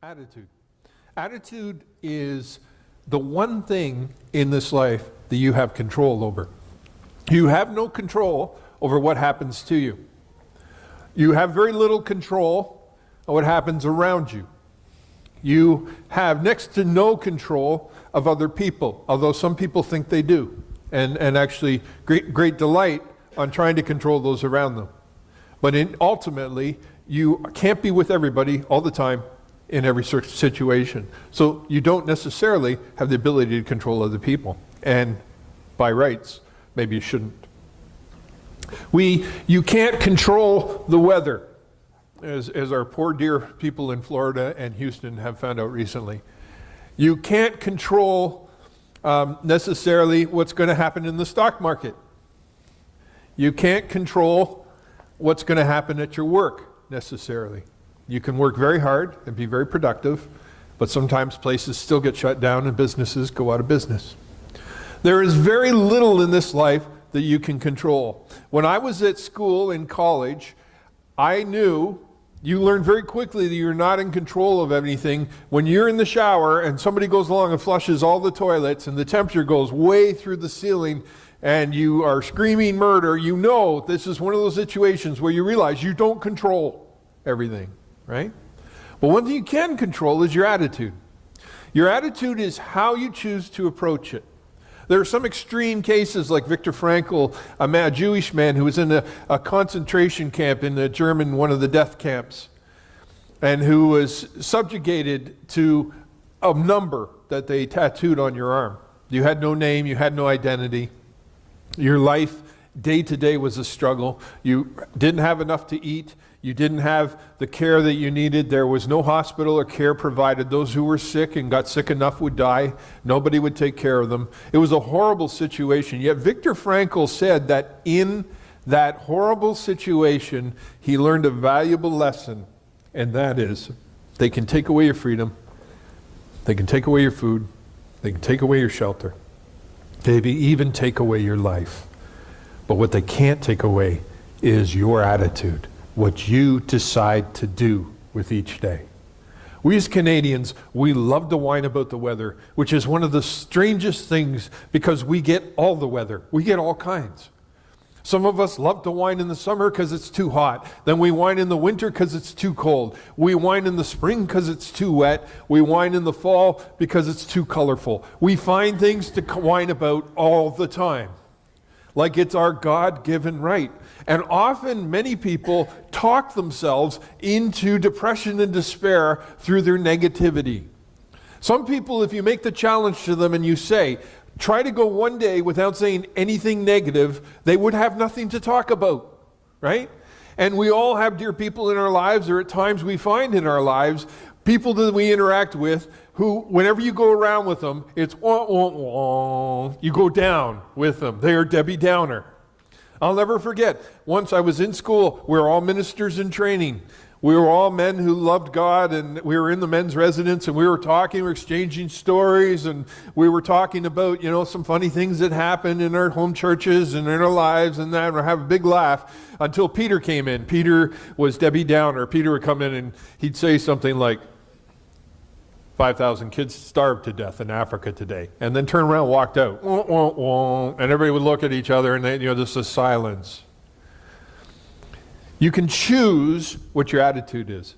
Attitude. Attitude is the one thing in this life that you have control over. You have no control over what happens to you. You have very little control of what happens around you. You have next to no control of other people, although some people think they do, and actually great delight on trying to control those around them. But ultimately, you can't be with everybody all the time in every situation. So you don't necessarily have the ability to control other people. And by rights, maybe you shouldn't. You can't control the weather, as our poor dear people in Florida and Houston have found out recently. You can't control necessarily what's going to happen in the stock market. You can't control what's going to happen at your work necessarily. You can work very hard and be very productive, but sometimes places still get shut down and businesses go out of business. There is very little in this life that you can control. When I was at school in college, I knew you learn very quickly that you're not in control of anything. When you're in the shower and somebody goes along and flushes all the toilets and the temperature goes way through the ceiling and you are screaming murder, you know this is one of those situations where you realize you don't control everything, right? But one thing you can control is your attitude. Your attitude is how you choose to approach it. There are some extreme cases like Viktor Frankl, a Jewish man who was in a concentration camp in the German, one of the death camps, and who was subjugated to a number that they tattooed on your arm. You had no name, you had no identity. Your life day to day was a struggle. You didn't have enough to eat. You didn't have the care that you needed. There was no hospital or care provided. Those who were sick and got sick enough would die. Nobody would take care of them. It was a horrible situation. Yet Viktor Frankl said that in that horrible situation, he learned a valuable lesson, and that is, they can take away your freedom, they can take away your food, they can take away your shelter, they even take away your life. But what they can't take away is your attitude, what you decide to do with each day. We as Canadians, we love to whine about the weather, which is one of the strangest things because we get all the weather. We get all kinds. Some of us love to whine in the summer because it's too hot. Then we whine in the winter because it's too cold. We whine in the spring because it's too wet. We whine in the fall because it's too colorful. We find things to whine about all the time, like it's our God-given right. And often many people talk themselves into depression and despair through their negativity. Some people, if you make the challenge to them and you say, try to go one day without saying anything negative, they would have nothing to talk about, right? And we all have dear people in our lives, or at times we find in our lives, people that we interact with who, whenever you go around with them, it's wah, wah, wah. You go down with them. They are Debbie Downer. I'll never forget, once I was in school, we were all ministers in training. We were all men who loved God, and we were in the men's residence, and we were talking, we were exchanging stories, and we were talking about, some funny things that happened in our home churches and in our lives and that, and we'd have a big laugh until Peter came in. Peter was Debbie Downer. Peter would come in and he'd say something like, 5,000 kids starved to death in Africa today, and then turned around and walked out. Wah, wah, wah. And everybody would look at each other, and this is silence. You can choose what your attitude is.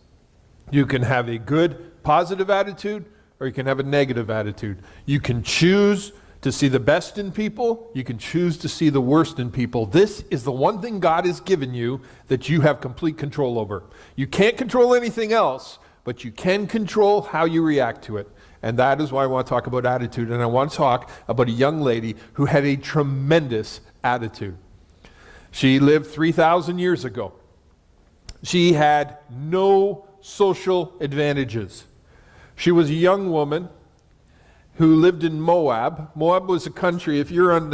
You can have a good, positive attitude, or you can have a negative attitude. You can choose to see the best in people. You can choose to see the worst in people. This is the one thing God has given you that you have complete control over. You can't control anything else, but you can control how you react to it. And that is why I want to talk about attitude. And I want to talk about a young lady who had a tremendous attitude. She lived 3,000 years ago. She had no social advantages. She was a young woman who lived in Moab. Moab was a country, if you're on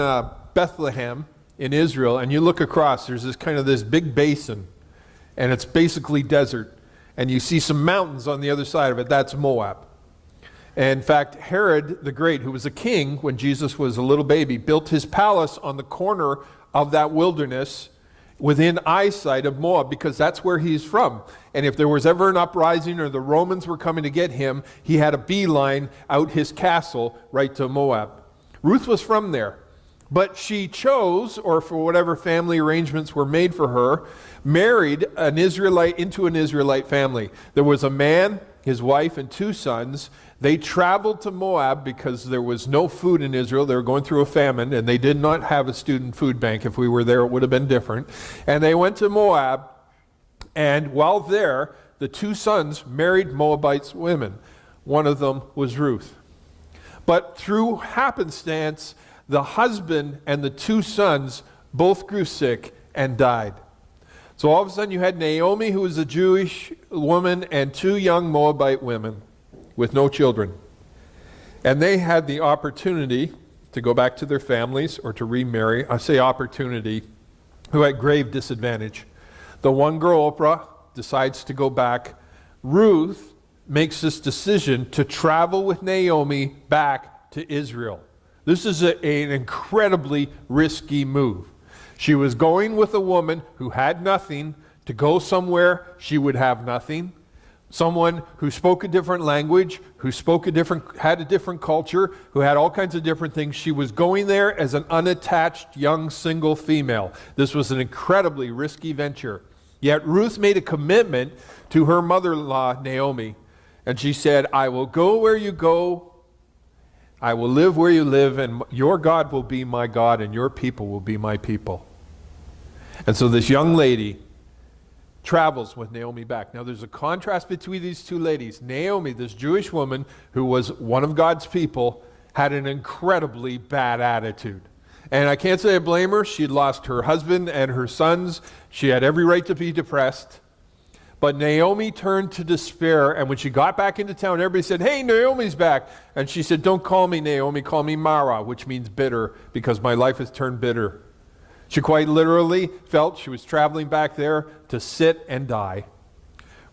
Bethlehem in Israel, and you look across, there's this big basin, and it's basically desert. And you see some mountains on the other side of it. That's Moab. And in fact, Herod the Great, who was a king when Jesus was a little baby, built his palace on the corner of that wilderness within eyesight of Moab, because that's where he's from. And if there was ever an uprising or the Romans were coming to get him, he had a beeline out his castle right to Moab. Ruth was from there. But she chose, or for whatever family arrangements were made for her, married an Israelite into an Israelite family. There was a man, his wife, and 2 sons. They traveled to Moab because there was no food in Israel. They were going through a famine, and they did not have a student food bank. If we were there, it would have been different. And they went to Moab, and while there, the 2 sons married Moabite women. One of them was Ruth. But through happenstance, the husband and the 2 sons both grew sick and died. So all of a sudden you had Naomi, who was a Jewish woman, and 2 young Moabite women with no children. And they had the opportunity to go back to their families or to remarry. I say opportunity, who had grave disadvantage. The one girl, Oprah, decides to go back. Ruth makes this decision to travel with Naomi back to Israel. This is an incredibly risky move. She was going with a woman who had nothing to go somewhere she would have nothing. Someone who spoke a different language, who had a different culture, who had all kinds of different things. She was going there as an unattached young single female. This was an incredibly risky venture. Yet Ruth made a commitment to her mother-in-law, Naomi, and she said, "I will go where you go. I will live where you live, and your God will be my God, and your people will be my people." And so this young lady travels with Naomi back. Now there's a contrast between these 2 ladies. Naomi, this Jewish woman who was one of God's people, had an incredibly bad attitude. And I can't say I blame her. She'd lost her husband and her sons. She had every right to be depressed. But Naomi turned to despair, and when she got back into town, everybody said, "Hey, Naomi's back." And she said, "Don't call me Naomi, call me Mara," which means bitter, because my life has turned bitter. She quite literally felt she was traveling back there to sit and die.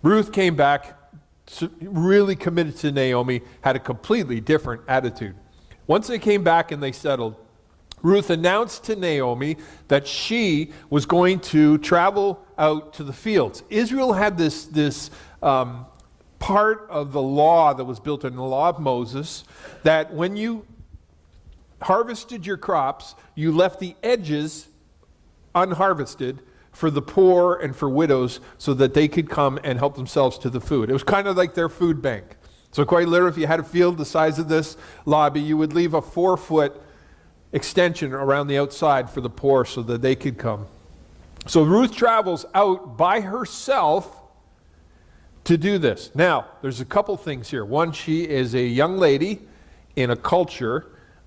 Ruth came back, really committed to Naomi, had a completely different attitude. Once they came back and they settled, Ruth announced to Naomi that she was going to travel out to the fields. Israel had this part of the law that was built in the law of Moses, that when you harvested your crops, you left the edges unharvested for the poor and for widows so that they could come and help themselves to the food. It was kind of like their food bank. So quite literally, if you had a field the size of this lobby, you would leave a 4-foot extension around the outside for the poor so that they could come. So Ruth travels out by herself to do this. Now, there's a couple things here. One, she is a young lady in a culture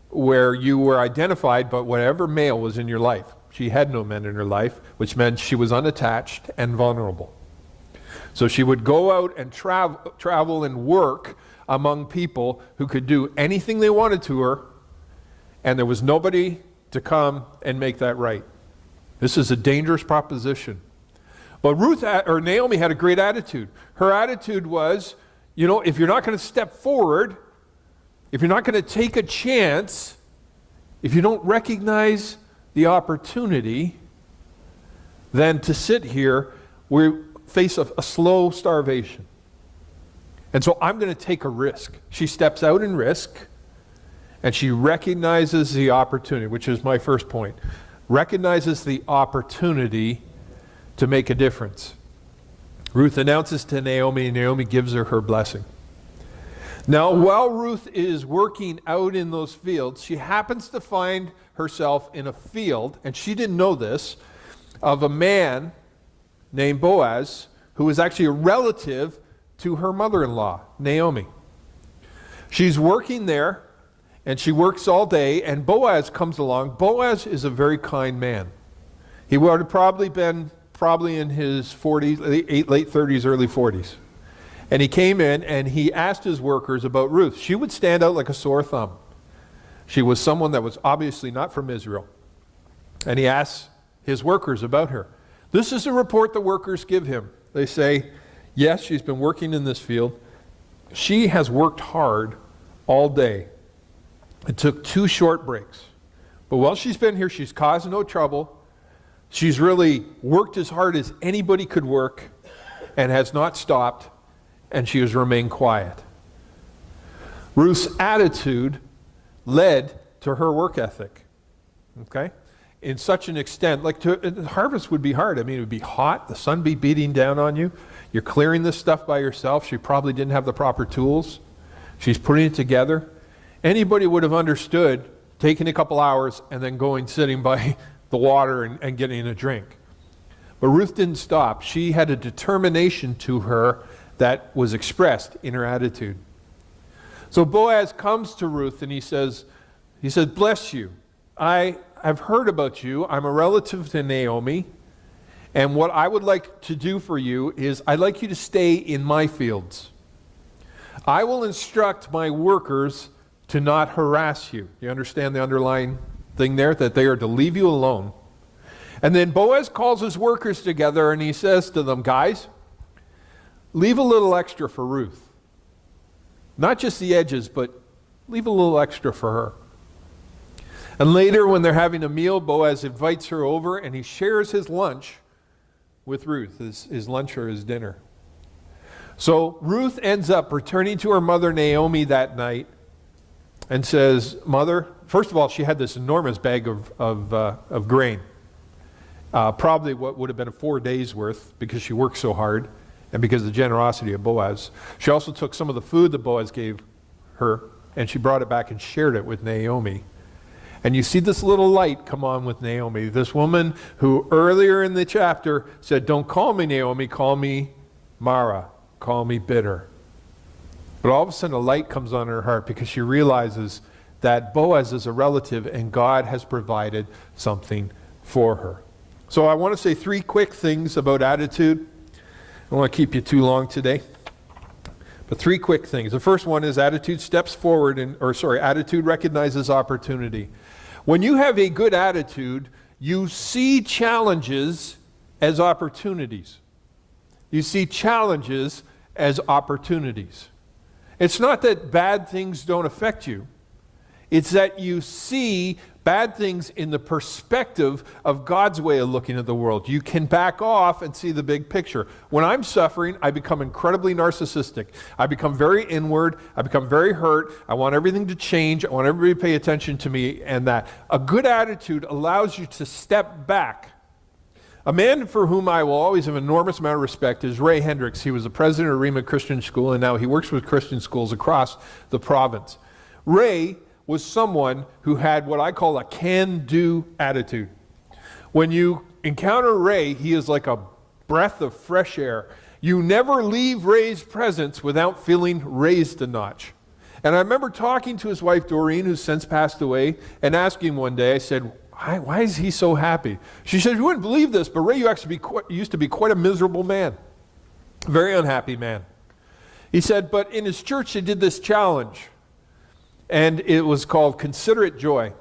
where you were identified by whatever male was in your life. She had no men in her life, which meant she was unattached and vulnerable. So she would go out and travel and work among people who could do anything they wanted to her, and there was nobody to come and make that right. This is a dangerous proposition. But Naomi had a great attitude. Her attitude was, if you're not going to step forward, if you're not going to take a chance, if you don't recognize the opportunity, then to sit here, we face a slow starvation. And so I'm going to take a risk. She steps out in risk, and she recognizes the opportunity, which is my first point. Recognizes the opportunity to make a difference. Ruth announces to Naomi, and Naomi gives her blessing. Now, while Ruth is working out in those fields, she happens to find herself in a field, and she didn't know this, of a man named Boaz, who was actually a relative to her mother-in-law, Naomi. She's working there, and she works all day, and Boaz comes along. Boaz is a very kind man. He would have probably been in his 40s, late 30s, early 40s. And he came in and he asked his workers about Ruth. She would stand out like a sore thumb. She was someone that was obviously not from Israel. And he asked his workers about her. This is a report the workers give him. They say, yes, she's been working in this field. She has worked hard all day. It took 2 short breaks. But while she's been here, she's caused no trouble. She's really worked as hard as anybody could work and has not stopped, and she has remained quiet. Ruth's attitude led to her work ethic, okay? In such an extent, harvest would be hard. I mean, it would be hot, the sun be beating down on you. You're clearing this stuff by yourself. She probably didn't have the proper tools. She's putting it together. Anybody would have understood taking a couple hours and then going, sitting by the water and getting a drink. But Ruth didn't stop. She had a determination to her that was expressed in her attitude. So Boaz comes to Ruth and he says, bless you. I've heard about you. I'm a relative to Naomi. And what I would like to do for you is I'd like you to stay in my fields. I will instruct my workers to not harass you. You understand the underlying thing there? That they are to leave you alone. And then Boaz calls his workers together and he says to them, guys, leave a little extra for Ruth. Not just the edges, but leave a little extra for her. And later when they're having a meal, Boaz invites her over and he shares his lunch with Ruth, his lunch or his dinner. So Ruth ends up returning to her mother Naomi that night and says, Mother, first of all, she had this enormous bag of grain. Probably what would have been 4 days worth because she worked so hard and because of the generosity of Boaz. She also took some of the food that Boaz gave her and she brought it back and shared it with Naomi. And you see this little light come on with Naomi, this woman who earlier in the chapter said, don't call me Naomi, call me Mara, call me bitter. But all of a sudden a light comes on her heart because she realizes that Boaz is a relative and God has provided something for her. So I want to say 3 quick things about attitude. I don't want to keep you too long today. But 3 quick things. The first one is attitude steps forward, attitude recognizes opportunity. When you have a good attitude, you see challenges as opportunities. You see challenges as opportunities. It's not that bad things don't affect you. It's that you see bad things in the perspective of God's way of looking at the world. You can back off and see the big picture. When I'm suffering, I become incredibly narcissistic. I become very inward. I become very hurt. I want everything to change. I want everybody to pay attention to me and that. A good attitude allows you to step back. A man for whom I will always have an enormous amount of respect is Ray Hendricks. He was the president of Rema Christian School, and now he works with Christian schools across the province. Ray was someone who had what I call a can-do attitude. When you encounter Ray, he is like a breath of fresh air. You never leave Ray's presence without feeling raised a notch. And I remember talking to his wife, Doreen, who's since passed away, and asking one day, I said, why is he so happy? She said, you wouldn't believe this, but Ray used to be quite a miserable man. Very unhappy man. He said, but in his church they did this challenge. And it was called Consider It Joy.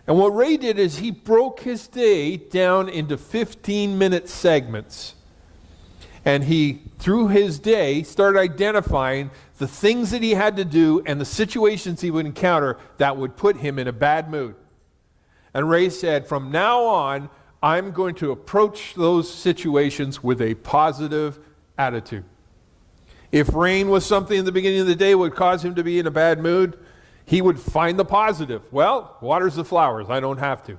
And what Ray did is he broke his day down into 15-minute segments. And he, through his day, started identifying the things that he had to do and the situations he would encounter that would put him in a bad mood. And Ray said, from now on, I'm going to approach those situations with a positive attitude. If rain was something in the beginning of the day that would cause him to be in a bad mood, he would find the positive. Well, waters the flowers. I don't have to.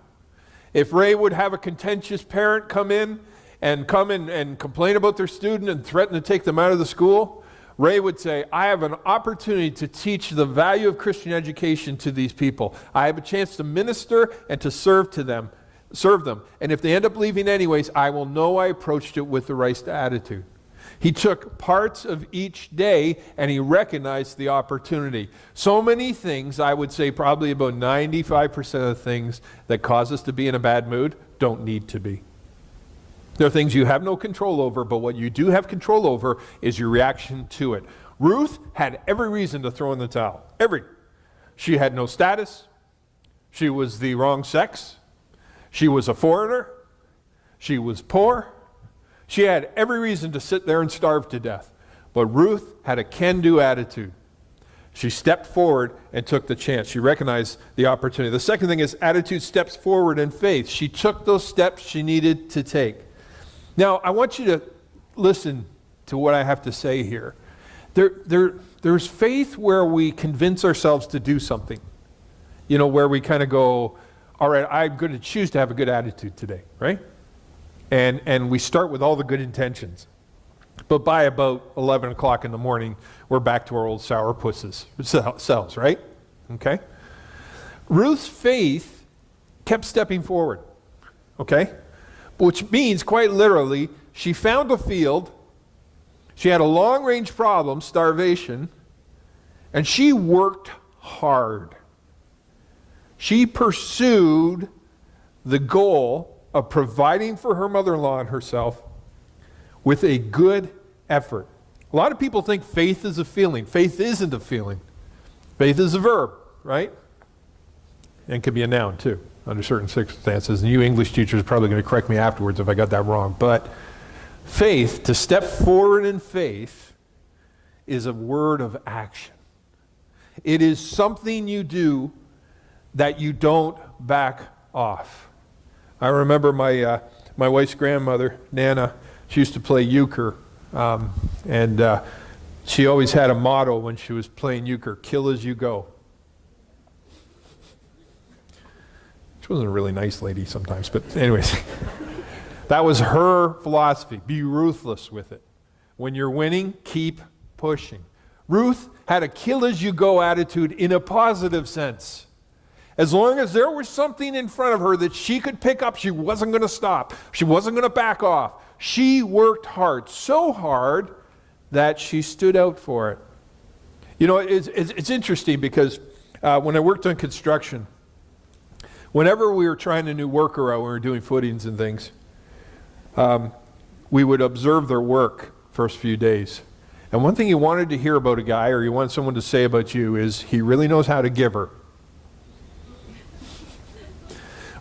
If Ray would have a contentious parent come in and complain about their student and threaten to take them out of the school, Ray would say, I have an opportunity to teach the value of Christian education to these people. I have a chance to minister and to serve them. And if they end up leaving anyways, I will know I approached it with the right attitude. He took parts of each day and he recognized the opportunity. So many things, I would say probably about 95% of the things that cause us to be in a bad mood don't need to be. There are things you have no control over, but what you do have control over is your reaction to it. Ruth had every reason to throw in the towel. She had no status. She was the wrong sex. She was a foreigner. She was poor. She had every reason to sit there and starve to death. But Ruth had a can-do attitude. She stepped forward and took the chance. She recognized the opportunity. The second thing is attitude steps forward in faith. She took those steps she needed to take. Now, I want you to listen to what I have to say here. There's faith where we convince ourselves to do something. You know, where we kind of go, all right, I'm going to choose to have a good attitude today, right? And we start with all the good intentions. But by about 11 o'clock in the morning, we're back to our old sourpusses selves, right? Okay? Ruth's faith kept stepping forward, okay? Which means, quite literally, she found a field, she had a long-range problem, starvation, and she worked hard. She pursued the goal of providing for her mother-in-law and herself with a good effort. A lot of people think faith is a feeling. Faith isn't a feeling. Faith is a verb, right? And can be a noun too, under certain circumstances. And you English teachers are probably going to correct me afterwards if I got that wrong. But faith, to step forward in faith, is a word of action. It is something you do that you don't back off. I remember my wife's grandmother, Nana. She used to play euchre, and she always had a motto when she was playing euchre: kill as you go. She wasn't a really nice lady sometimes, but anyways. That was her philosophy. Be ruthless with it. When you're winning, keep pushing. Ruth had a kill as you go attitude in a positive sense. As long as there was something in front of her that she could pick up, she wasn't going to stop. She wasn't going to back off. She worked hard, so hard that she stood out for it. You know, it's interesting because when I worked on construction, whenever we were trying a new worker out, when we were doing footings and things, we would observe their work first few days. And one thing you wanted to hear about a guy, or you want someone to say about you, is he really knows how to give her.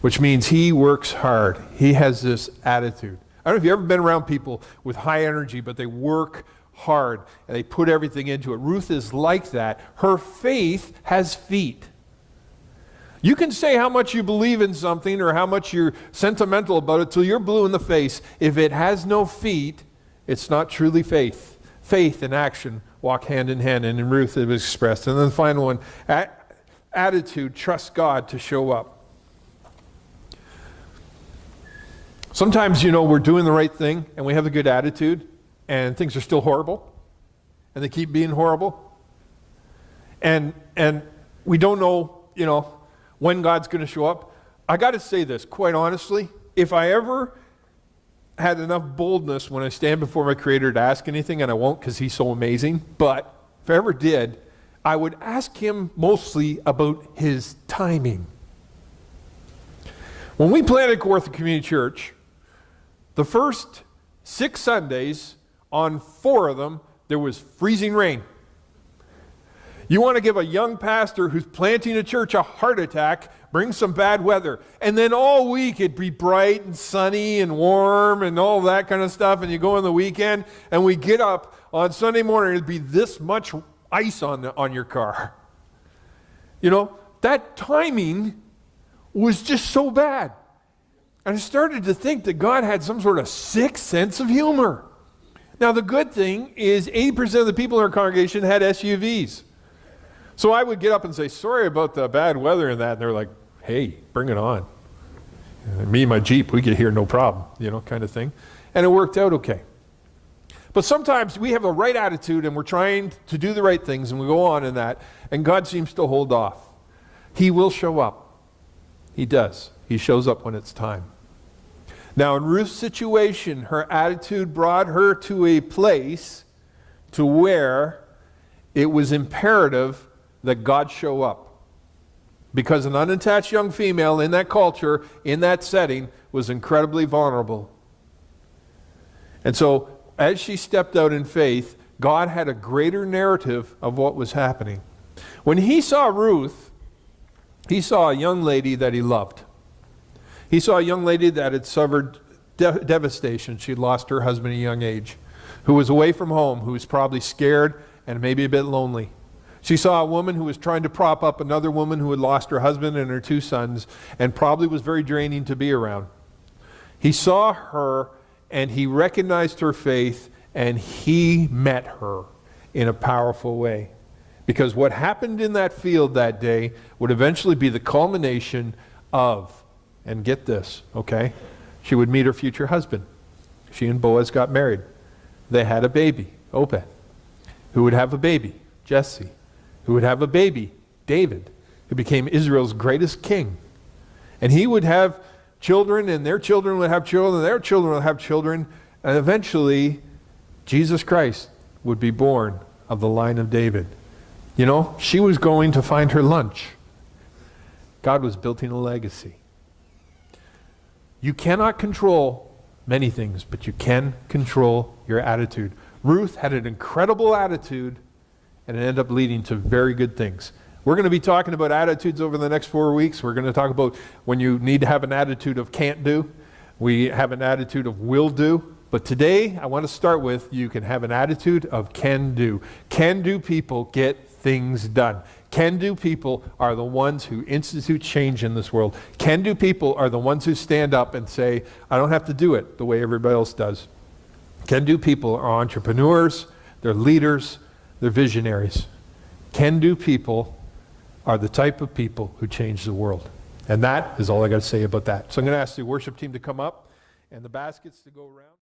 Which means he works hard. He has this attitude. I don't know if you've ever been around people with high energy, but they work hard and they put everything into it. Ruth is like that. Her faith has feet. You can say how much you believe in something or how much you're sentimental about it till you're blue in the face. If it has no feet, it's not truly faith. Faith and action walk hand in hand, and in Ruth it was expressed. And then the final one, attitude, trust God to show up. Sometimes, you know, we're doing the right thing and we have a good attitude and things are still horrible and they keep being horrible. And we don't know, you know, when God's going to show up. I got to say this, quite honestly, if I ever had enough boldness when I stand before my Creator to ask anything, and I won't because He's so amazing, but if I ever did, I would ask Him mostly about His timing. When we planted Kawartha Community Church, the first 6 Sundays, on 4 of them, there was freezing rain. You want to give a young pastor who's planting a church a heart attack, bring some bad weather. And then all week it'd be bright and sunny and warm and all that kind of stuff. And you go on the weekend and we get up on Sunday morning, it'd be this much ice on your car. You know, that timing was just so bad. And I started to think that God had some sort of sick sense of humor. Now, the good thing is 80% of the people in our congregation had SUVs. So I would get up and say, sorry about the bad weather and that. And they're like, hey, bring it on. And me and my Jeep, we get here no problem, you know, kind of thing. And it worked out okay. But sometimes we have a right attitude and we're trying to do the right things and we go on in that. And God seems to hold off. He will show up. He does. He shows up when it's time. Now, in Ruth's situation, her attitude brought her to a place to where it was imperative that God show up. Because an unattached young female in that culture, in that setting, was incredibly vulnerable. And so, as she stepped out in faith, God had a greater narrative of what was happening. When He saw Ruth, He saw a young lady that He loved. He saw a young lady that had suffered devastation. She'd lost her husband at a young age, who was away from home, who was probably scared and maybe a bit lonely. She saw a woman who was trying to prop up another woman who had lost her husband and her 2 sons and probably was very draining to be around. He saw her and he recognized her faith and he met her in a powerful way. Because what happened in that field that day would eventually be the culmination of, and get this, okay? She would meet her future husband. She and Boaz got married. They had a baby, Obed, who would have a baby, Jesse, who would have a baby, David, who became Israel's greatest king. And he would have children, and their children would have children, and their children would have children, and eventually Jesus Christ would be born of the line of David. You know, she was going to find her lunch. God was building a legacy. You cannot control many things, but you can control your attitude. Ruth had an incredible attitude, and it ended up leading to very good things. We're going to be talking about attitudes over the next 4 weeks. We're going to talk about when you need to have an attitude of can't do. We have an attitude of will do. But today, I want to start with you can have an attitude of can do. Can do people get things done. Can do people are the ones who institute change in this world. Can do people are the ones who stand up and say, I don't have to do it the way everybody else does. Can do people are entrepreneurs, they're leaders, they're visionaries. Can do people are the type of people who change the world. And that is all I got to say about that. So I'm going to ask the worship team to come up and the baskets to go around.